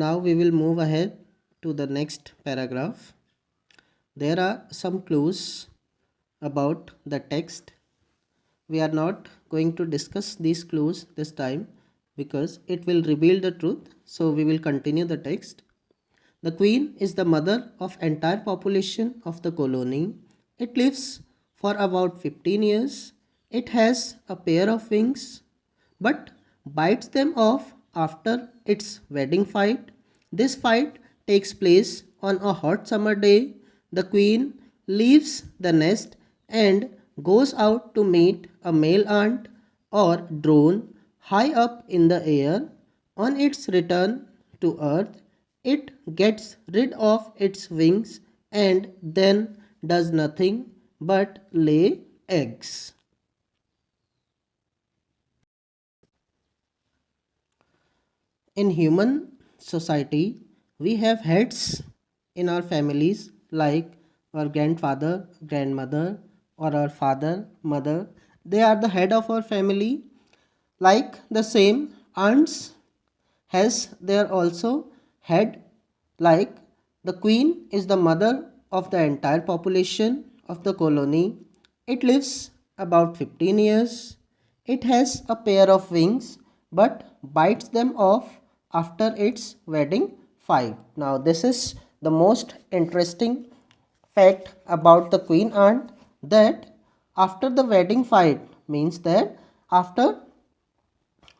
Now we will move ahead to the next paragraph. There are some clues about the text. We are not going to discuss these clues this time because it will reveal the truth. So we will continue the text. The queen is the mother of entire population of the colony. It lives for about 15 years. It has a pair of wings but bites them off after its wedding fight. This fight takes place on a hot summer day. The queen leaves the nest and goes out to meet a male ant or drone high up in the air. On its return to earth, it gets rid of its wings and then does nothing but lay eggs. In human society, we have heads in our families like our grandfather, grandmother, or our father, mother. They are the head of our family. Like the same, aunts has their also head. Like the queen is the mother of the entire population of the colony. It lives about 15 years. It has a pair of wings but bites them off after its wedding fight. Now this is the most interesting fact about the queen ant, that after the wedding fight means that after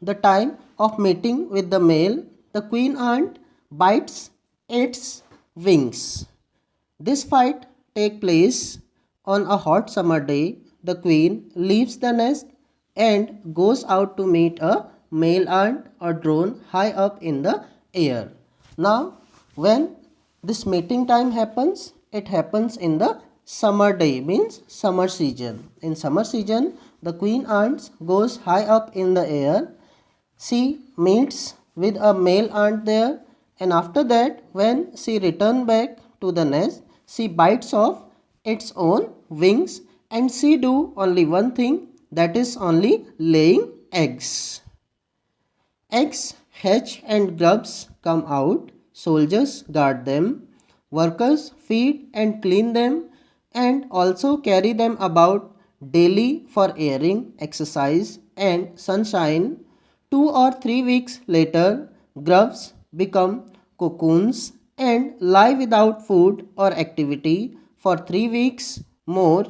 the time of meeting with the male, the queen ant bites its wings. This fight takes place on a hot summer day. The queen leaves the nest and goes out to meet a male ant or drone high up in the air. Now, when this mating time happens, it happens in the summer day, means summer season. In summer season, the queen ant goes high up in the air. She meets with a male ant there, and after that, when she returns back to the nest, she bites off its own wings and she do only one thing, that is only laying eggs. Eggs hatch and grubs come out. Soldiers guard them. Workers feed and clean them and also carry them about daily for airing, exercise and sunshine. 2 or 3 weeks later, grubs become cocoons and lie without food or activity for 3 weeks more.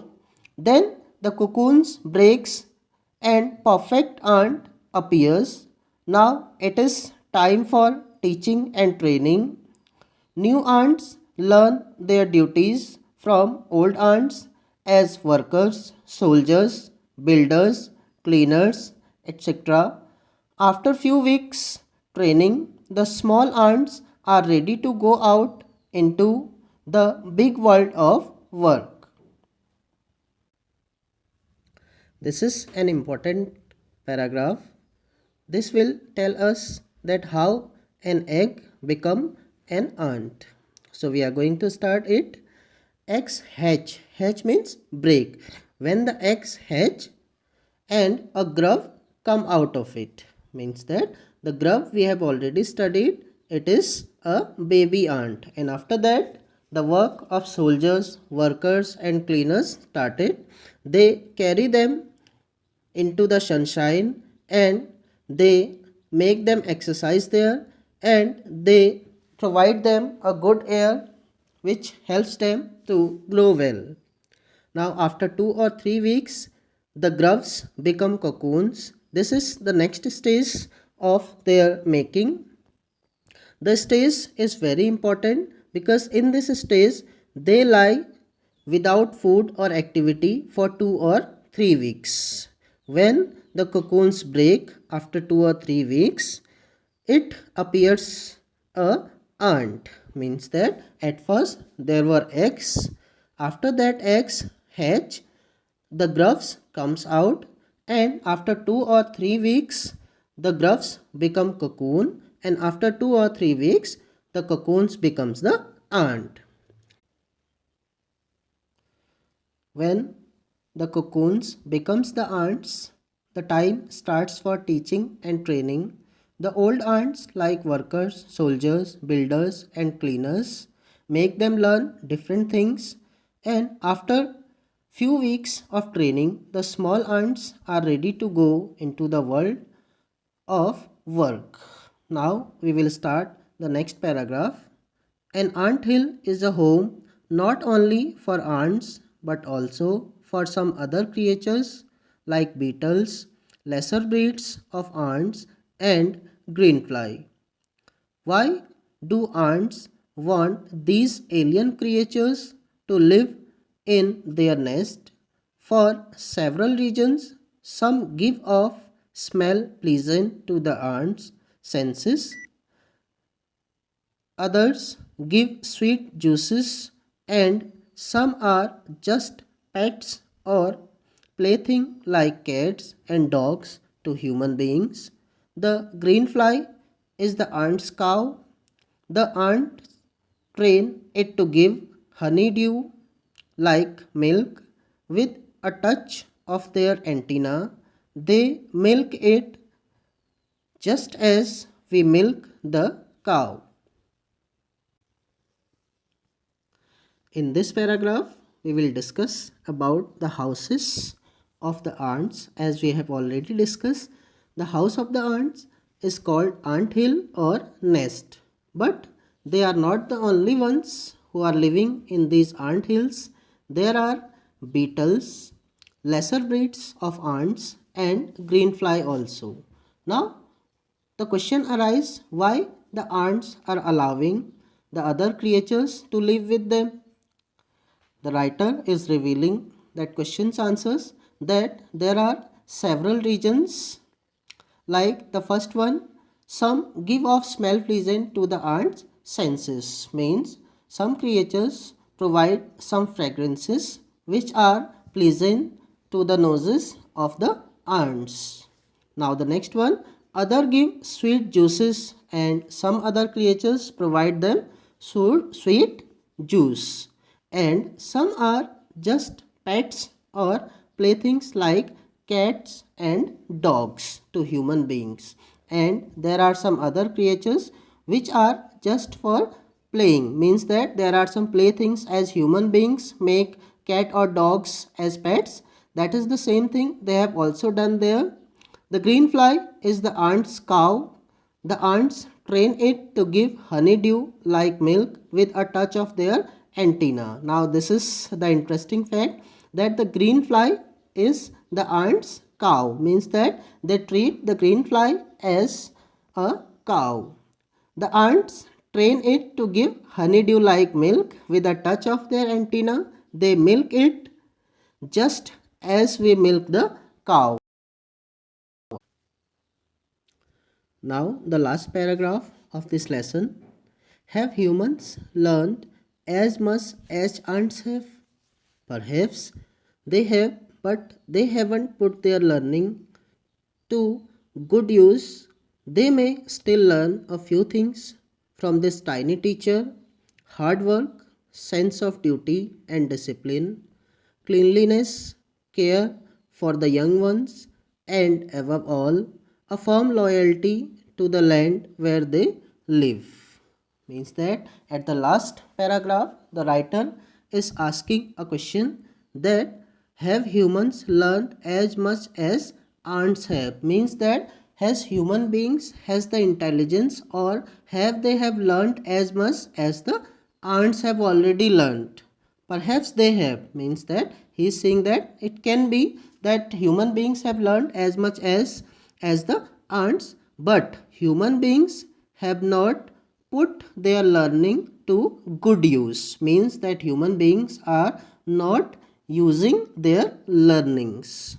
Then the cocoons breaks and perfect ant appears. Now it is time for teaching and training. New ants learn their duties from old ants as workers, soldiers, builders, cleaners, etc. After few weeks training, the small ants are ready to go out into the big world of work. This is an important paragraph. This will tell us that how an egg become an ant. So we are going to start it. Eggs hatch. Hatch means break. When the eggs hatch and a grub come out of it, means that the grub we have already studied, it is a baby ant, and after that the work of soldiers, workers and cleaners started. They carry them into the sunshine and they make them exercise there and they provide them a good air which helps them to grow well. Now after 2 or 3 weeks, the grubs become cocoons. This is the next stage of their making. The stage is very important because in this stage they lie without food or activity for 2 or 3 weeks. When the cocoons break after 2 or 3 weeks, it appears a ant, means that at first there were eggs. After that eggs hatch, the grubs comes out, and after 2 or 3 weeks the grubs become cocoon, and after 2 or 3 weeks the cocoons becomes the ant. When the cocoons becomes the ants, the time starts for teaching and training. The old ants, like workers, soldiers, builders, and cleaners, make them learn different things, and after few weeks of training, the small ants are ready to go into the world of work. Now we will start the next paragraph. An ant hill is a home not only for ants but also for some other creatures like beetles, lesser breeds of ants, and greenfly. Why do ants want these alien creatures to live in their nest? For several reasons. Some give off smell pleasant to the ants' senses, others give sweet juices, and some are just pets or plaything like cats and dogs to human beings. The greenfly is the ant's cow. The ants train it to give honeydew like milk with a touch of their antenna. They milk it just as we milk the cow. In this paragraph, we will discuss about the houses of the ants. As we have already discussed, the house of the ants is called ant hill or nest. But they are not the only ones who are living in these ant hills. There are beetles, lesser breeds of ants, and greenfly also. Now, the question arises, why the ants are allowing the other creatures to live with them? The writer is revealing that questions answers that there are several reasons. Like the first one, some give off smell pleasant to the ant's senses, means some creatures provide some fragrances which are pleasant to the noses of the ants. Now the next one, other give sweet juices, and some other creatures provide them sweet juice, and some are just pets or playthings like cats and dogs to human beings, and there are some other creatures which are just for playing, means that there are some playthings as human beings make cat or dogs as pets. That is the same thing they have also done there. The greenfly is the ant's cow. The ants train it to give honeydew like milk with a touch of their antenna. Now this is the interesting fact that the greenfly is the ant's cow, means that they treat the greenfly as a cow. The ants train it to give honeydew like milk with a touch of their antenna. They milk it just as we milk the cow. Now the last paragraph of this lesson. Have humans learned as much as ants have? Perhaps they have, but they haven't put their learning to good use. They may still learn a few things from this tiny teacher: hard work, sense of duty and discipline, cleanliness, care for the young ones, and above all, a firm loyalty to the land where they live. Means that at the last paragraph, the writer is asking a question that have humans learned as much as ants have? Means that has human beings has the intelligence, or have they have learned as much as the ants have already learned? Perhaps they have, means that he is saying that it can be that human beings have learned as much as the ants, but human beings have not put their learning to good use, means that human beings are not using their learnings.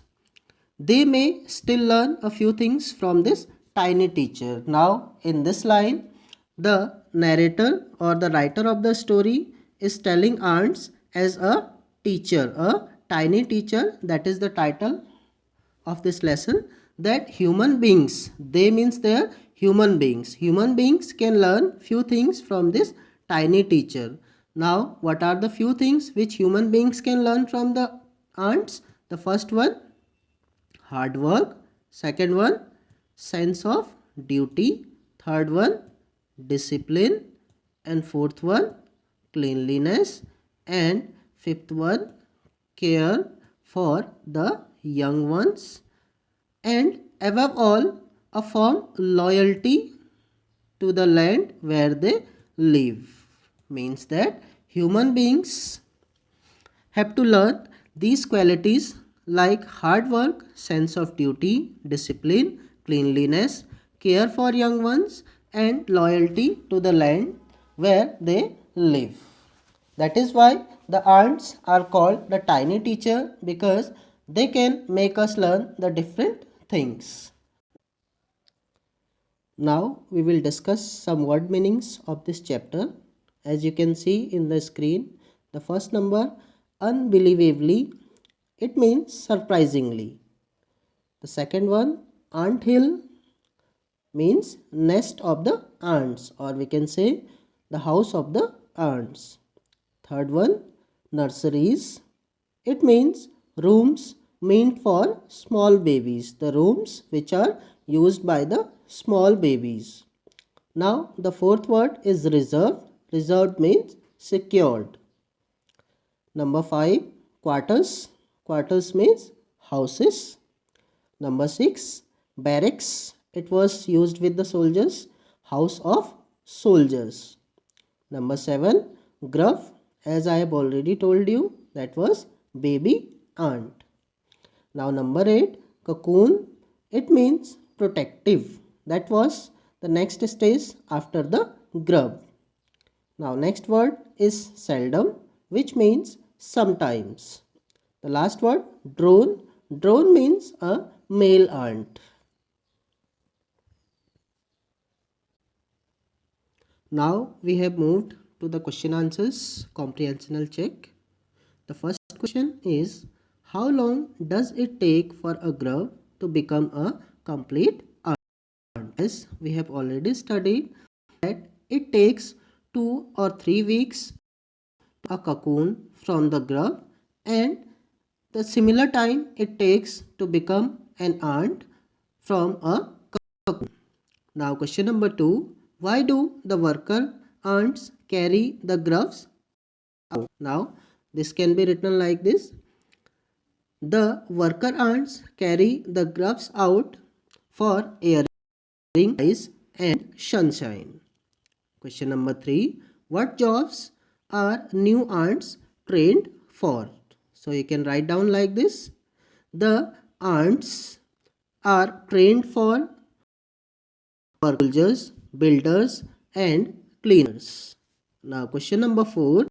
They may still learn a few things from this tiny teacher. Now in this line, the narrator or the writer of the story is telling ants as a teacher, a tiny teacher, that is the title of this lesson, that human beings, they means they are human beings can learn few things from this tiny teacher. Now what are the few things which human beings can learn from the ants? The first one, hard work. Second one, sense of duty, third one discipline, and fourth one cleanliness, and fifth one care for the young ones, and above all a firm loyalty to the land where they live. Means that human beings have to learn these qualities like hard work, sense of duty, discipline, cleanliness, care for young ones, and loyalty to the land where they live. That is why the ants are called the tiny teacher, because they can make us learn the different things. Now we will discuss some word meanings of this chapter. As you can see in the screen, the first number, unbelievably, it means surprisingly. The second one, ant hill, means nest of the ants, or we can say the house of the ants. Third one, nurseries, it means rooms meant for small babies, the rooms which are used by the small babies. Now the fourth word is reserved. Reserved means secured. Number 5, quarters. Quarters means houses. Number 6, barracks. It was used with the soldiers, house of soldiers. Number 7, gruff. As I have already told you, that was baby ant. Now number 8, cocoon. It means protective. That was the next stage after the grub. Now next word is seldom, which means sometimes. The last word, drone. Drone means a male ant. Now we have moved to the question answers comprehensional check. The first question is, how long does it take for a grub to become a complete ant? As we have already studied that it takes 2 or 3 weeks a cocoon from the grub, and the similar time it takes to become an ant from a cocoon. Now question number 2, why do the worker ants carry the grubs out? Now this can be written like this: the worker ants carry the grubs out for airing, ice, and sunshine. Question number 3, what jobs are new ants trained for? So you can write down like this: the ants are trained for soldiers, builders, and cleaners. Now question number 4,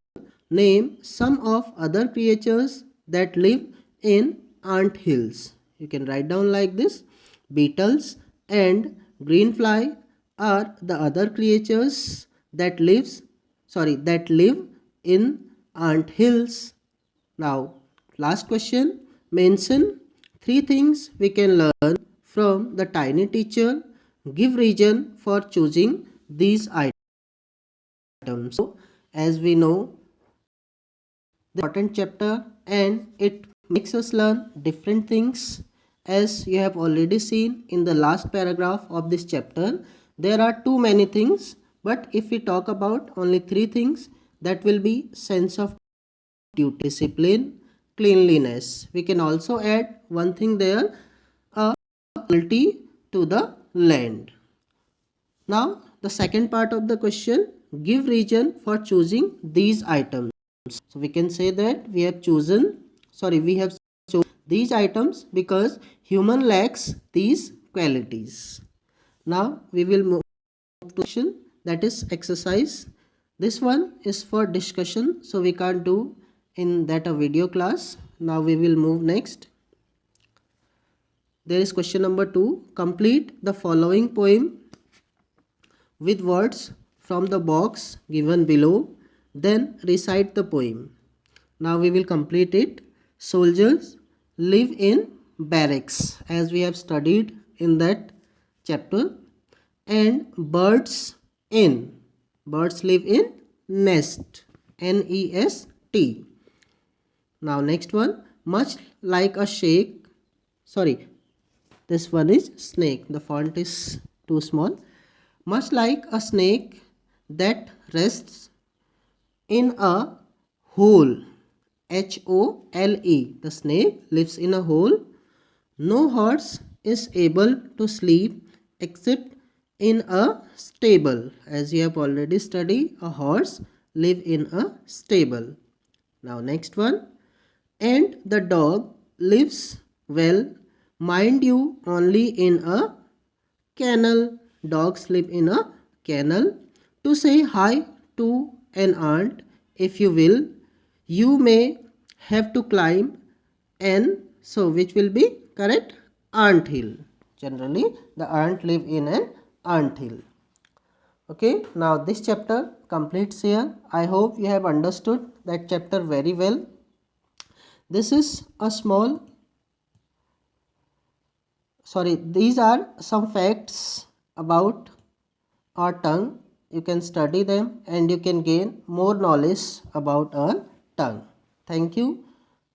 name some of other creatures that live in ant hills. You can write down like this: beetles and greenfly are the other creatures that live in ant hills. Now last question, mention 3 things we can learn from the tiny teacher. Give reason for choosing these items. So as we know, the important chapter, and it makes us learn different things. As you have already seen in the last paragraph of this chapter, there are too many things, but if we talk about only 3 things, that will be sense of duty, discipline, cleanliness. We can also add one thing there, a loyalty to the land. Now the second part of the question, give reason for choosing these items. So we can say that we have chosen these items because human lacks these qualities. Now we will move to question, that is exercise. This one is for discussion, so we can't do in that a video class. Now we will move next. There is question number 2, complete the following poem with words from the box given below, then recite the poem. Now we will complete it. Soldiers live in barracks, as we have studied in that chapter, and birds live in nest, N-E-S-T. Now next one, much like a this one is snake. The font is too small. Much like a snake that rests in a hole. Hole. The snake lives in a hole. No horse is able to sleep except in a stable. As you have already studied, a horse live in a stable. Now next one. And the dog lives well, mind you, only in a kennel. Dogs live in a kennel. To say hi to an ant, if you will, you may have to climb an, so which will be correct? Ant hill. Generally, the ant live in an ant hill. Okay, now this chapter completes here. I hope you have understood that chapter very well. This is a small, these are some facts about our tongue. You can study them and you can gain more knowledge about our tongue. Thank you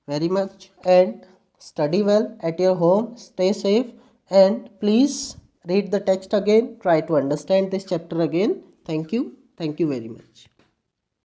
very much and study well at your home. Stay safe and please read the text again. Try to understand this chapter again. Thank you. Thank you very much.